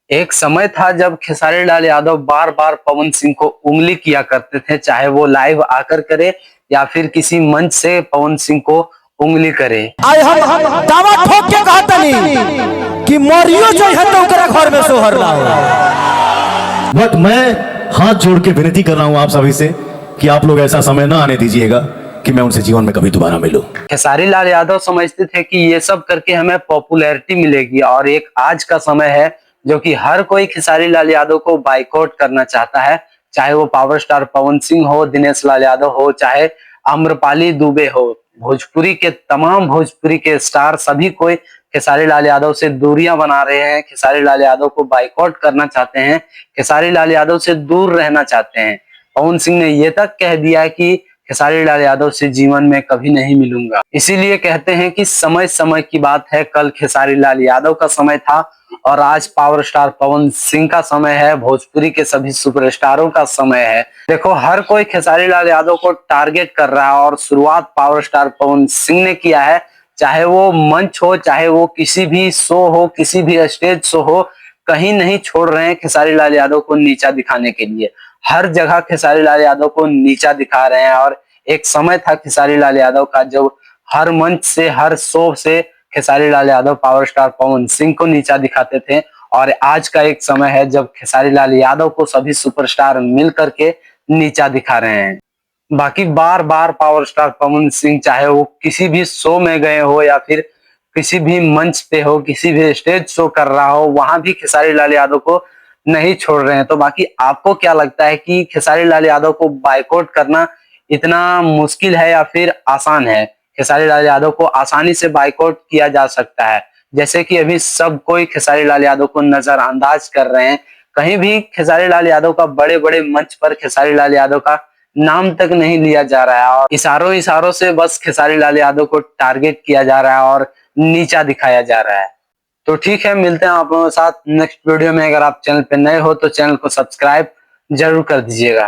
एक समय था जब खेसारी लाल यादव बार बार पवन सिंह को उंगली किया करते थे, चाहे वो लाइव आकर करे या फिर किसी मंच से पवन सिंह को उंगली करे। आज हम दावा ठोक के कहतनी कि मरियो जो है तो ओकरा घर में सोहर ना हो। बट मैं हाथ जोड़ के विनती कर रहा हूं आप सभी से कि आप लोग ऐसा समय ना आने दीजिएगा कि मैं उनसे जीवन में कभी दोबारा मिलूं। खेसारी लाल यादव समझते थे कि ये सब करके हमें पॉपुलैरिटी मिलेगी और एक आज का समय है जो कि हर कोई खेसारी लाल यादव को बाइकआउट करना चाहता है, चाहे वो पावर स्टार पवन सिंह हो, दिनेश लाल यादव हो, चाहे आम्रपाली दुबे हो। भोजपुरी के तमाम भोजपुरी के स्टार सभी कोई खेसारी लाल यादव से दूरियां बना रहे हैं, खेसारी लाल यादव को बाइकआउट करना चाहते हैं, खेसारी लाल यादव से दूर रहना चाहते हैं। पवन सिंह ने ये तक कह दिया है कि खेसारी लाल यादव से जीवन में कभी नहीं मिलूंगा। इसीलिए कहते हैं कि समय समय की बात है। कल खेसारी लाल यादव का समय था और आज पावर स्टार पवन सिंह का समय है, भोजपुरी के सभी सुपरस्टारों का समय है। देखो, हर कोई खेसारी लाल यादव को टारगेट कर रहा है और शुरुआत पावर स्टार पवन सिंह ने किया है। चाहे वो मंच हो, चाहे वो किसी भी शो हो, किसी भी स्टेज शो हो, कहीं नहीं छोड़ रहे हैं खेसारी लाल यादव को नीचा दिखाने के लिए। हर जगह खेसारी लाल यादव को नीचा दिखा रहे हैं और एक समय था खेसारी लाल यादव का जब हर मंच से, हर शो से खेसारी लाल यादव पावर स्टार पवन सिंह को नीचा दिखाते थे। और आज का एक समय है जब खेसारी लाल यादव को सभी सुपरस्टार मिल करके नीचा दिखा रहे हैं। बाकी बार बार पावर स्टार पवन सिंह चाहे वो किसी भी शो में गए हो या फिर किसी भी मंच पे हो, किसी भी स्टेज शो कर रहा हो, वहां भी खेसारी लाल यादव को नहीं छोड़ रहे हैं। तो बाकी आपको क्या लगता है कि खेसारी लाल यादव को बाइकआउट करना इतना मुश्किल है या फिर आसान है? खेसारी लाल यादव को आसानी से बाइकआउट किया जा सकता है, जैसे कि अभी सब कोई खेसारी लाल यादव को नजरअंदाज कर रहे हैं। कहीं भी खेसारी लाल यादव का बड़े बड़े मंच पर खेसारी लाल यादव का नाम तक नहीं लिया जा रहा है और इशारों इशारों से बस खेसारी लाल यादव को टारगेट किया जा रहा है और नीचा दिखाया जा रहा है। तो ठीक है, मिलते हैं आप लोगों के साथ नेक्स्ट वीडियो में। अगर आप चैनल पे नए हो तो चैनल को सब्सक्राइब जरूर कर दीजिएगा।